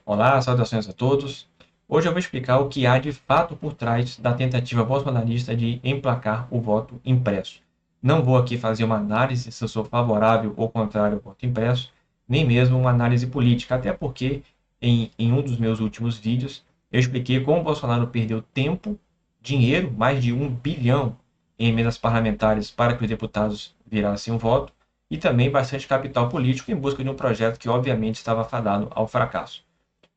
Olá, saudações a todos. Hoje eu vou explicar o que há de fato por trás da tentativa bolsonarista de emplacar o voto impresso. Não vou aqui fazer uma análise se eu sou favorável ou contrário ao voto impresso, nem mesmo uma análise política, até porque em um dos meus últimos vídeos eu expliquei como o Bolsonaro perdeu tempo, dinheiro, mais de 1 bilhão em emendas parlamentares para que os deputados virassem um voto, e também bastante capital político em busca de um projeto que obviamente estava fadado ao fracasso.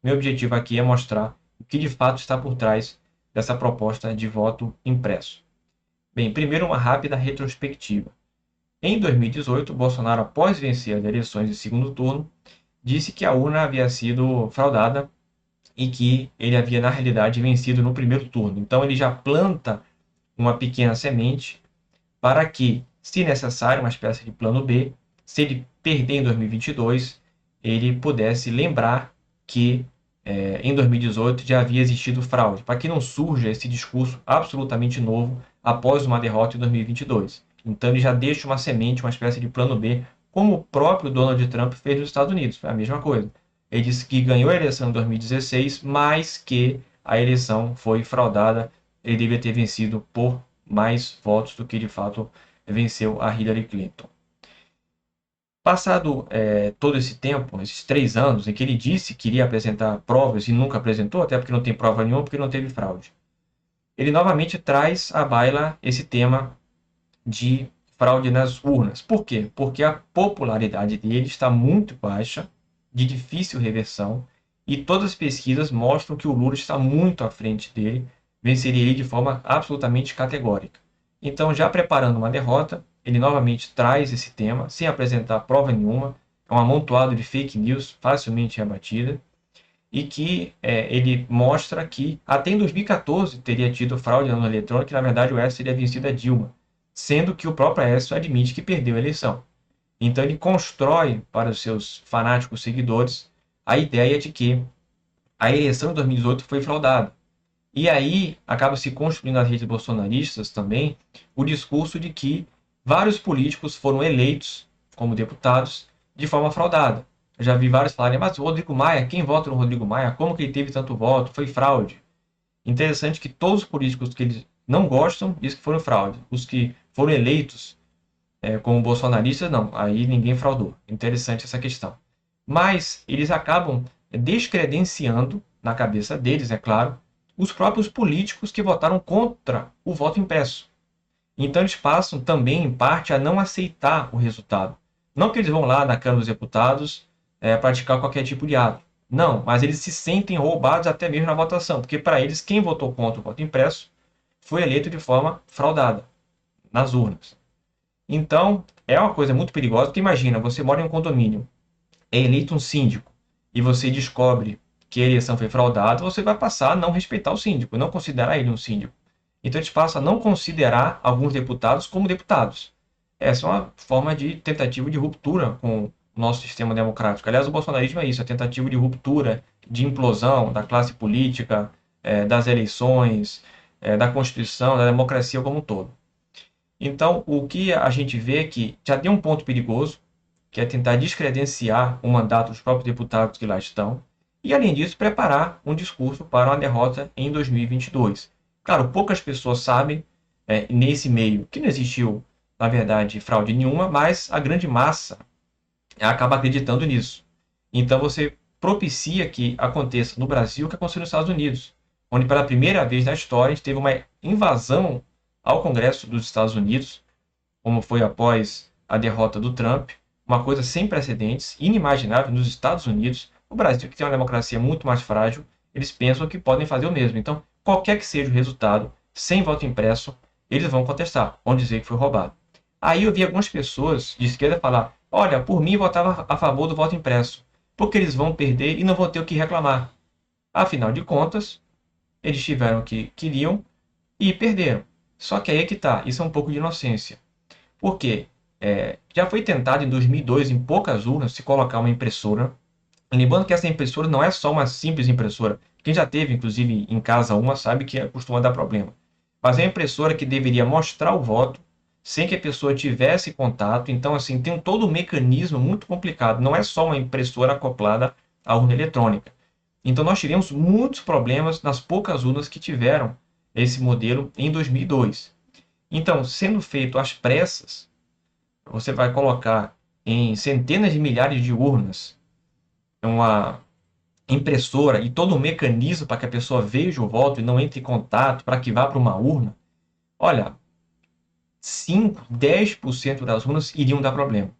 Meu objetivo aqui é mostrar o que de fato está por trás dessa proposta de voto impresso. Bem, primeiro uma rápida retrospectiva. Em 2018, Bolsonaro, após vencer as eleições de segundo turno, disse que a urna havia sido fraudada e que ele havia, na realidade, vencido no primeiro turno. Então, ele já planta uma pequena semente para que, se necessário, uma espécie de plano B, se ele perder em 2022, ele pudesse lembrar que em 2018 já havia existido fraude, para que não surja esse discurso absolutamente novo após uma derrota em 2022. Então ele já deixa uma semente, uma espécie de plano B, como o próprio Donald Trump fez nos Estados Unidos, foi a mesma coisa. Ele disse que ganhou a eleição em 2016, mas que a eleição foi fraudada, ele deveria ter vencido por mais votos do que de fato venceu a Hillary Clinton. Passado todo esse tempo, esses 3 anos, em que ele disse que iria apresentar provas e nunca apresentou, até porque não tem prova nenhuma, porque não teve fraude, ele novamente traz à baila esse tema de fraude nas urnas. Por quê? Porque a popularidade dele está muito baixa, de difícil reversão, e todas as pesquisas mostram que o Lula está muito à frente dele, venceria ele de forma absolutamente categórica. Então, já preparando uma derrota, ele novamente traz esse tema, sem apresentar prova nenhuma, é um amontoado de fake news facilmente rebatida, e que ele mostra que até em 2014 teria tido fraude na urna eletrônica, e na verdade o Aécio teria vencido a Dilma, sendo que o próprio Aécio admite que perdeu a eleição. Então ele constrói para os seus fanáticos seguidores a ideia de que a eleição de 2018 foi fraudada. E aí acaba se construindo nas redes bolsonaristas também o discurso de que vários políticos foram eleitos como deputados de forma fraudada. Eu já vi vários falarem, mas o Rodrigo Maia, quem vota no Rodrigo Maia? Como que ele teve tanto voto? Foi fraude. Interessante que todos os políticos que eles não gostam dizem que foram fraude. Os que foram eleitos como bolsonaristas, não. Aí ninguém fraudou. Interessante essa questão. Mas eles acabam descredenciando, na cabeça deles, é claro, os próprios políticos que votaram contra o voto impresso. Então eles passam também, em parte, a não aceitar o resultado. Não que eles vão lá na Câmara dos Deputados praticar qualquer tipo de ato. Não, mas eles se sentem roubados até mesmo na votação, porque para eles quem votou contra o voto impresso foi eleito de forma fraudada nas urnas. Então é uma coisa muito perigosa, porque imagina, você mora em um condomínio, é eleito um síndico e você descobre que a eleição foi fraudada, você vai passar a não respeitar o síndico, não considerar ele um síndico. Então eles passam a não considerar alguns deputados como deputados. Essa é uma forma de tentativa de ruptura com o nosso sistema democrático. Aliás, o bolsonarismo é isso, a tentativa de ruptura, de implosão da classe política, das eleições, da Constituição, da democracia como um todo. Então, o que a gente vê é que já tem um ponto perigoso, que é tentar descredenciar o mandato dos próprios deputados que lá estão, e, além disso, preparar um discurso para uma derrota em 2022. Claro, poucas pessoas sabem, nesse meio, que não existiu, na verdade, fraude nenhuma, mas a grande massa acaba acreditando nisso. Então, você propicia que aconteça no Brasil o que aconteceu nos Estados Unidos, onde, pela primeira vez na história, a gente teve uma invasão ao Congresso dos Estados Unidos, como foi após a derrota do Trump, uma coisa sem precedentes, inimaginável nos Estados Unidos. O Brasil, que tem uma democracia muito mais frágil, eles pensam que podem fazer o mesmo. Então, qualquer que seja o resultado, sem voto impresso, eles vão contestar, vão dizer que foi roubado. Aí eu vi algumas pessoas de esquerda falar, olha, por mim votava a favor do voto impresso, porque eles vão perder e não vão ter o que reclamar. Afinal de contas, eles tiveram o que queriam e perderam. Só que aí é que tá, isso é um pouco de inocência. Por quê? Já foi tentado em 2002, em poucas urnas, se colocar uma impressora. Lembrando que essa impressora não é só uma simples impressora. Quem já teve, inclusive, em casa uma, sabe que costuma dar problema. Mas é uma impressora que deveria mostrar o voto sem que a pessoa tivesse contato. Então, assim, tem todo um mecanismo muito complicado. Não é só uma impressora acoplada à urna eletrônica. Então nós tivemos muitos problemas nas poucas urnas que tiveram esse modelo em 2002. Então, sendo feito às pressas, você vai colocar em centenas de milhares de urnas uma impressora e todo um mecanismo para que a pessoa veja o voto e não entre em contato para que vá para uma urna. Olha, 5, 10% das urnas iriam dar problema.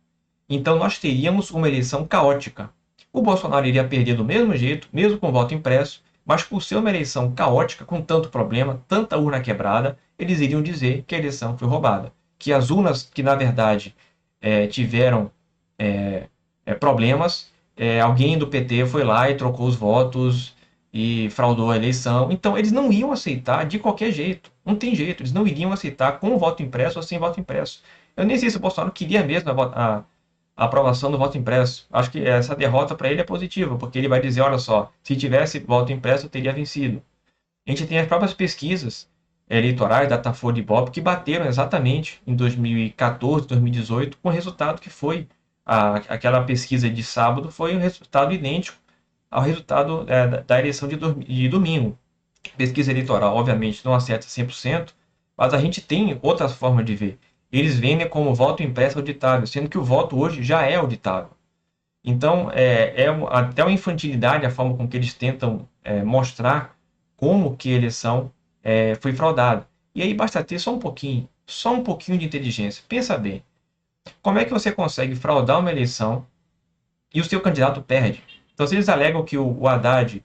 Então nós teríamos uma eleição caótica. O Bolsonaro iria perder do mesmo jeito, mesmo com voto impresso, mas por ser uma eleição caótica, com tanto problema, tanta urna quebrada, eles iriam dizer que a eleição foi roubada. Que as urnas que, na verdade, tiveram problemas, alguém do PT foi lá e trocou os votos e fraudou a eleição. Então, eles não iam aceitar de qualquer jeito. Não tem jeito, eles não iriam aceitar com voto impresso ou sem voto impresso. Eu nem sei se o Bolsonaro queria mesmo a aprovação do voto impresso. Acho que essa derrota para ele é positiva, porque ele vai dizer, olha só, se tivesse voto impresso eu teria vencido. A gente tem as próprias pesquisas eleitorais, Datafolha e Ibope, que bateram exatamente em 2014, 2018, com o resultado que foi aquela pesquisa de sábado, foi um resultado idêntico ao resultado da eleição de domingo. Pesquisa eleitoral, obviamente, não acerta 100%, mas a gente tem outras formas de ver. Eles vendem como voto impresso auditável, sendo que o voto hoje já é auditável. Então, até uma infantilidade a forma com que eles tentam mostrar como que a eleição foi fraudada. E aí basta ter só um pouquinho de inteligência. Pensa bem, como é que você consegue fraudar uma eleição e o seu candidato perde? Então, se eles alegam que o Haddad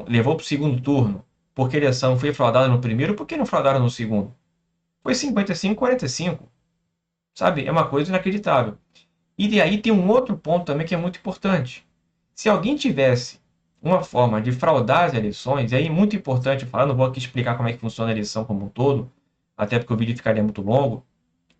levou para o segundo turno porque a eleição foi fraudada no primeiro, por que não fraudaram no segundo? Foi 55-45. Sabe? É uma coisa inacreditável. E aí tem um outro ponto também que é muito importante. Se alguém tivesse uma forma de fraudar as eleições, e aí é muito importante falar, não vou aqui explicar como é que funciona a eleição como um todo, até porque o vídeo ficaria muito longo,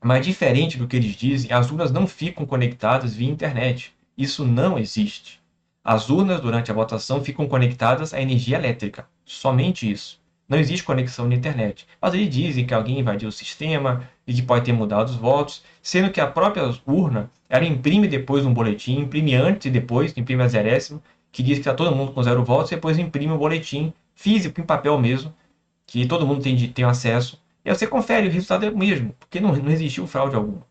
mas diferente do que eles dizem, as urnas não ficam conectadas via internet. Isso não existe. As urnas, durante a votação, ficam conectadas à energia elétrica. Somente isso. Não existe conexão de internet. Mas eles dizem que alguém invadiu o sistema e que pode ter mudado os votos, sendo que a própria urna, ela imprime depois um boletim, imprime antes e depois, imprime a zerésima, que diz que está todo mundo com 0 votos, e depois imprime um boletim físico, em papel mesmo, que todo mundo tem acesso, e aí você confere, o resultado é o mesmo, porque não existiu fraude alguma.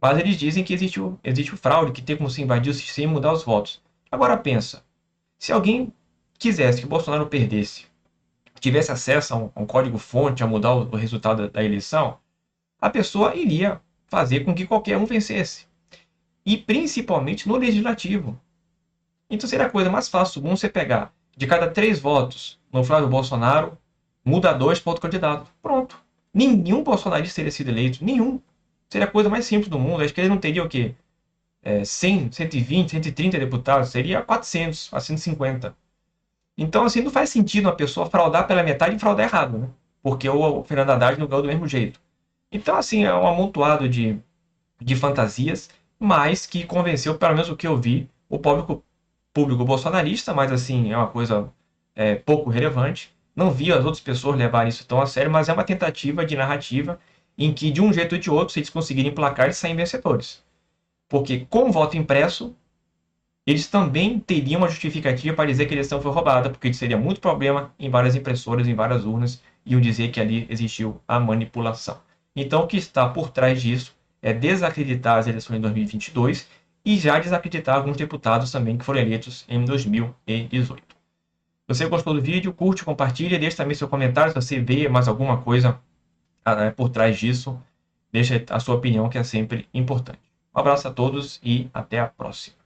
Mas eles dizem que existe o fraude, que tem como se invadir o sistema e mudar os votos. Agora pensa, se alguém quisesse que o Bolsonaro perdesse, tivesse acesso a um código-fonte, a mudar o resultado da eleição, a pessoa iria fazer com que qualquer um vencesse. E principalmente no legislativo. Então seria a coisa mais fácil do mundo você pegar, de cada 3 votos no Flávio Bolsonaro, muda 2 para outro candidato. Pronto. Nenhum bolsonarista teria sido eleito. Nenhum. Seria a coisa mais simples do mundo. Acho que ele não teria o quê? 100, 120, 130 deputados. Seria 400, 450. Então, assim, não faz sentido uma pessoa fraudar pela metade e fraudar errado, né? Porque o Fernando Haddad não ganhou do mesmo jeito. Então, assim, é um amontoado de fantasias, mas que convenceu, pelo menos o que eu vi, o público bolsonarista, mas, assim, é uma coisa pouco relevante. Não vi as outras pessoas levarem isso tão a sério, mas é uma tentativa de narrativa em que, de um jeito ou de outro, se eles conseguirem emplacar, eles saem vencedores. Porque, com o voto impresso, eles também teriam uma justificativa para dizer que a eleição foi roubada, porque seria muito problema em várias impressoras, em várias urnas, e iam dizer que ali existiu a manipulação. Então, o que está por trás disso é desacreditar as eleições de 2022 e já desacreditar alguns deputados também que foram eleitos em 2018. Se você gostou do vídeo, curte, compartilha, deixe também seu comentário se você vê mais alguma coisa por trás disso. Deixa a sua opinião, que é sempre importante. Um abraço a todos e até a próxima.